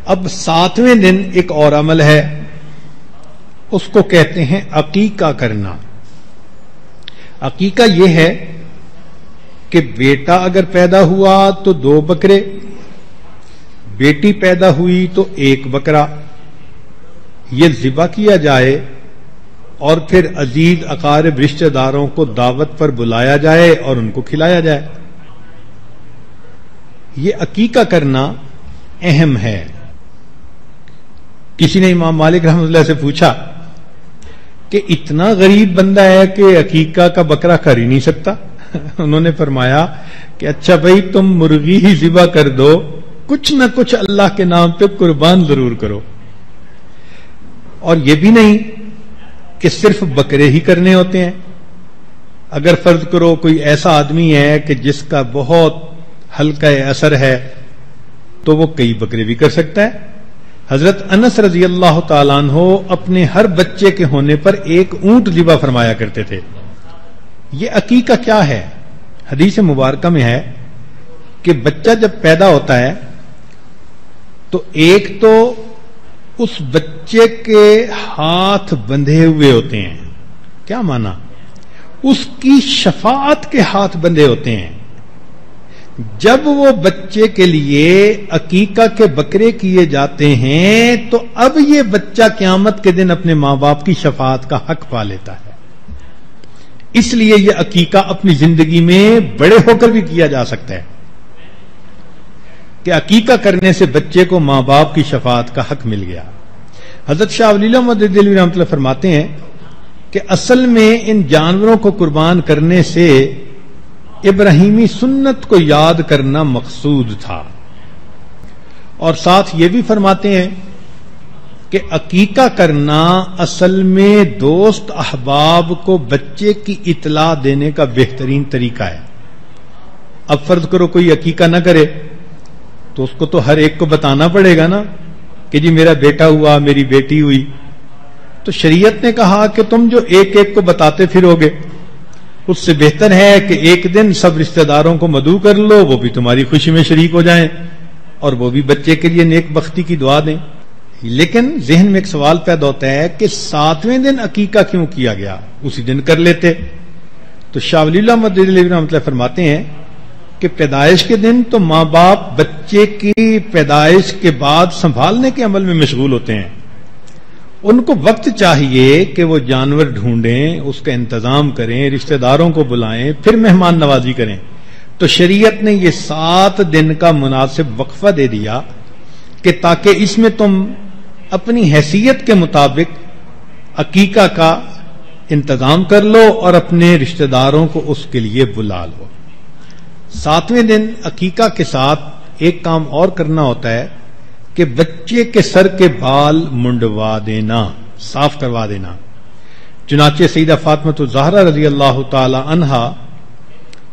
اب 7ویں دن ایک اور عمل ہے، اس کو کہتے ہیں عقیقہ کرنا۔ عقیقہ یہ ہے کہ بیٹا اگر پیدا ہوا تو 2 بکرے، بیٹی پیدا ہوئی تو 1 بکرا، یہ ذبح کیا جائے اور پھر عزیز اقارب رشتہ داروں کو دعوت پر بلایا جائے اور ان کو کھلایا جائے۔ یہ عقیقہ کرنا اہم ہے۔ کسی نے امام مالک رحمۃ اللہ سے پوچھا کہ اتنا غریب بندہ ہے کہ عقیقہ کا بکرا کر ہی نہیں سکتا؟ انہوں نے فرمایا کہ اچھا بھائی تم مرغی ہی ذبح کر دو، کچھ نہ کچھ اللہ کے نام پہ قربان ضرور کرو۔ اور یہ بھی نہیں کہ صرف بکرے ہی کرنے ہوتے ہیں، اگر فرض کرو کوئی ایسا آدمی ہے کہ جس کا بہت ہلکا اثر ہے تو وہ کئی بکرے بھی کر سکتا ہے۔ حضرت انس رضی اللہ تعالیٰ عنہ اپنے ہر بچے کے ہونے پر 1 اونٹ ذبح فرمایا کرتے تھے۔ یہ عقیقہ کیا ہے؟ حدیث مبارکہ میں ہے کہ بچہ جب پیدا ہوتا ہے تو ایک تو اس بچے کے ہاتھ بندھے ہوئے ہوتے ہیں۔ کیا مانا؟ اس کی شفاعت کے ہاتھ بندھے ہوتے ہیں۔ جب وہ بچے کے لیے عقیقہ کے بکرے کیے جاتے ہیں تو اب یہ بچہ قیامت کے دن اپنے ماں باپ کی شفاعت کا حق پا لیتا ہے۔ اس لیے یہ عقیقہ اپنی زندگی میں بڑے ہو کر بھی کیا جا سکتا ہے کہ عقیقہ کرنے سے بچے کو ماں باپ کی شفاعت کا حق مل گیا۔ حضرت شاہ ولی اللہ مدد دہلوی رحمۃ اللہ فرماتے ہیں کہ اصل میں ان جانوروں کو قربان کرنے سے ابراہیمی سنت کو یاد کرنا مقصود تھا، اور ساتھ یہ بھی فرماتے ہیں کہ عقیقہ کرنا اصل میں دوست احباب کو بچے کی اطلاع دینے کا بہترین طریقہ ہے۔ اب فرض کرو کوئی عقیقہ نہ کرے تو اس کو تو ہر ایک کو بتانا پڑے گا نا کہ جی میرا بیٹا ہوا، میری بیٹی ہوئی، تو شریعت نے کہا کہ تم جو ایک ایک کو بتاتے پھرو گے اس سے بہتر ہے کہ ایک دن سب رشتہ داروں کو مدعو کر لو، وہ بھی تمہاری خوشی میں شریک ہو جائیں اور وہ بھی بچے کے لیے نیک بختی کی دعا دیں۔ لیکن ذہن میں ایک سوال پیدا ہوتا ہے کہ 7ویں دن عقیقہ کیوں کیا گیا؟ اسی دن کر لیتے۔ تو شاہ ولی اللہ مدد دہلوی رحمۃ اللہ فرماتے ہیں کہ پیدائش کے دن تو ماں باپ بچے کی پیدائش کے بعد سنبھالنے کے عمل میں مشغول ہوتے ہیں، ان کو وقت چاہیے کہ وہ جانور ڈھونڈیں، اس کا انتظام کریں، رشتہ داروں کو بلائیں، پھر مہمان نوازی کریں۔ تو شریعت نے یہ 7 دن کا مناسب وقفہ دے دیا کہ تاکہ اس میں تم اپنی حیثیت کے مطابق عقیقہ کا انتظام کر لو اور اپنے رشتہ داروں کو اس کے لیے بلا لو۔ 7ویں دن عقیقہ کے ساتھ ایک کام اور کرنا ہوتا ہے کہ بچے کے سر کے بال منڈوا دینا، صاف کروا دینا۔ چنانچہ سیدہ فاطمہ الزہرا رضی اللہ تعالی عنہا،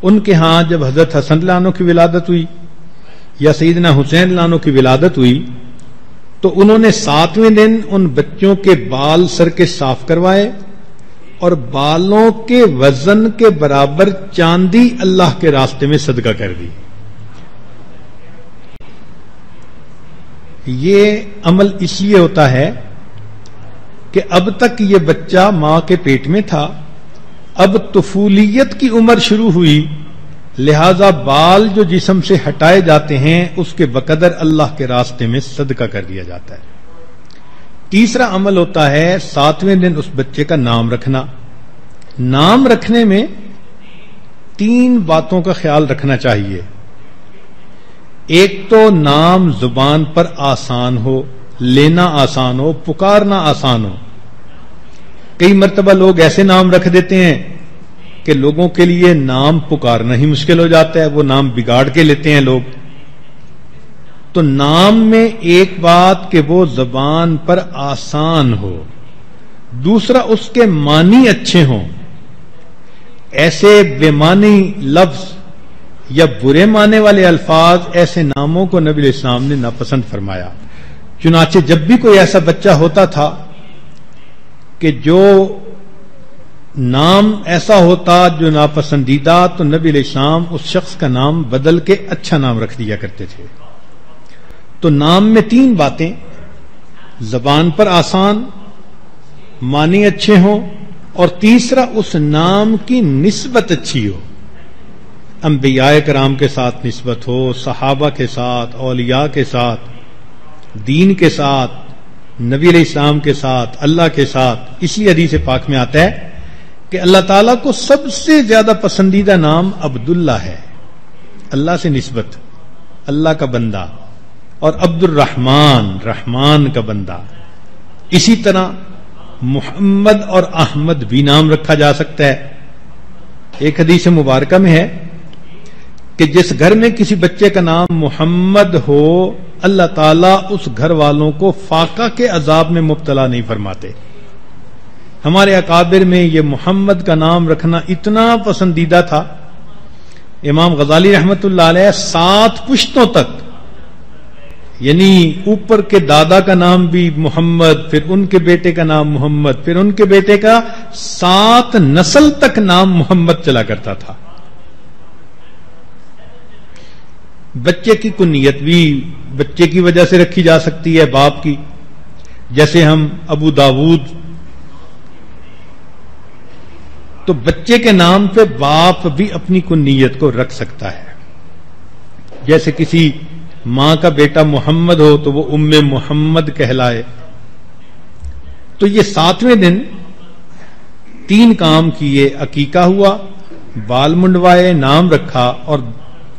ان کے ہاں جب حضرت حسن اللہ عنہ کی ولادت ہوئی یا سیدنا حسین اللہ عنہ کی ولادت ہوئی تو انہوں نے 7ویں دن ان بچوں کے بال سر کے صاف کروائے اور بالوں کے وزن کے برابر چاندی اللہ کے راستے میں صدقہ کر دی۔ یہ عمل اس لیے ہوتا ہے کہ اب تک یہ بچہ ماں کے پیٹ میں تھا، اب طفولیت کی عمر شروع ہوئی، لہذا بال جو جسم سے ہٹائے جاتے ہیں اس کے بقدر اللہ کے راستے میں صدقہ کر دیا جاتا ہے۔ تیسرا عمل ہوتا ہے 7ویں دن اس بچے کا نام رکھنا۔ نام رکھنے میں 3 باتوں کا خیال رکھنا چاہیے۔ ایک تو نام زبان پر آسان ہو، لینا آسان ہو، پکارنا آسان ہو۔ کئی مرتبہ لوگ ایسے نام رکھ دیتے ہیں کہ لوگوں کے لیے نام پکارنا ہی مشکل ہو جاتا ہے، وہ نام بگاڑ کے لیتے ہیں لوگ۔ تو نام میں ایک بات کہ وہ زبان پر آسان ہو، دوسرا اس کے معنی اچھے ہوں۔ ایسے بے معنی لفظ یا برے معنی والے الفاظ، ایسے ناموں کو نبی علیہ السلام نے ناپسند فرمایا۔ چنانچہ جب بھی کوئی ایسا بچہ ہوتا تھا کہ جو نام ایسا ہوتا جو ناپسندیدہ، تو نبی علیہ السلام اس شخص کا نام بدل کے اچھا نام رکھ دیا کرتے تھے۔ تو نام میں 3 باتیں، زبان پر آسان، معنی اچھے ہوں، اور تیسرا اس نام کی نسبت اچھی ہو، انبیاء کرام کے ساتھ نسبت ہو، صحابہ کے ساتھ، اولیاء کے ساتھ، دین کے ساتھ، نبی علیہ السلام کے ساتھ، اللہ کے ساتھ۔ اسی حدیث پاک میں آتا ہے کہ اللہ تعالیٰ کو سب سے زیادہ پسندیدہ نام عبداللہ ہے، اللہ سے نسبت، اللہ کا بندہ، اور عبد الرحمن، رحمان کا بندہ۔ اسی طرح محمد اور احمد بھی نام رکھا جا سکتا ہے۔ ایک حدیث مبارکہ میں ہے کہ جس گھر میں کسی بچے کا نام محمد ہو، اللہ تعالیٰ اس گھر والوں کو فاقہ کے عذاب میں مبتلا نہیں فرماتے۔ ہمارے اکابر میں یہ محمد کا نام رکھنا اتنا پسندیدہ تھا، امام غزالی رحمت اللہ علیہ 7 پشتوں تک، یعنی اوپر کے دادا کا نام بھی محمد، پھر ان کے بیٹے کا نام محمد، پھر ان کے بیٹے کا 7 نسل تک نام محمد چلا کرتا تھا۔ بچے کی کنیت بھی بچے کی وجہ سے رکھی جا سکتی ہے، باپ کی، جیسے ہم ابو داود، تو بچے کے نام پہ باپ بھی اپنی کنیت کو رکھ سکتا ہے۔ جیسے کسی ماں کا بیٹا محمد ہو تو وہ ام محمد کہلائے۔ تو یہ 7ویں دن 3 کام کیے، عقیقہ ہوا، بال منڈوائے، نام رکھا، اور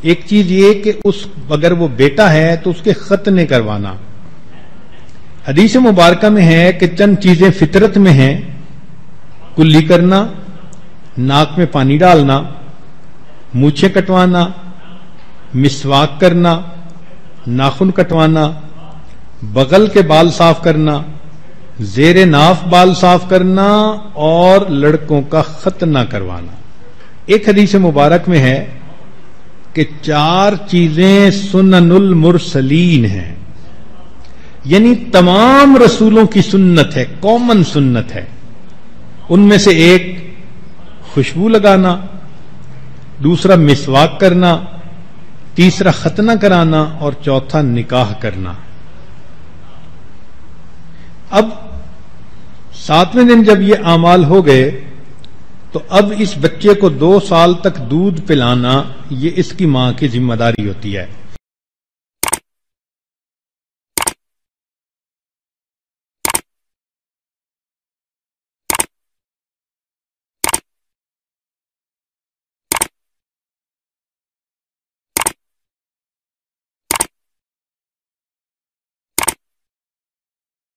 ایک چیز یہ کہ اگر وہ بیٹا ہے تو اس کے ختنے کروانا۔ حدیث مبارکہ میں ہے کہ چند چیزیں فطرت میں ہیں، کلی کرنا، ناک میں پانی ڈالنا، مونچھیں کٹوانا، مسواک کرنا، ناخن کٹوانا، بغل کے بال صاف کرنا، زیر ناف بال صاف کرنا، اور لڑکوں کا ختنہ کروانا۔ ایک حدیث مبارک میں ہے کہ 4 چیزیں سنن المرسلین ہیں، یعنی تمام رسولوں کی سنت ہے، کامن سنت ہے۔ ان میں سے ایک خوشبو لگانا، دوسرا مسواک کرنا، تیسرا ختنہ کرانا، اور چوتھا نکاح کرنا۔ اب 7ویں دن جب یہ اعمال ہو گئے تو اب اس بچے کو 2 سال تک دودھ پلانا یہ اس کی ماں کی ذمہ داری ہوتی ہے۔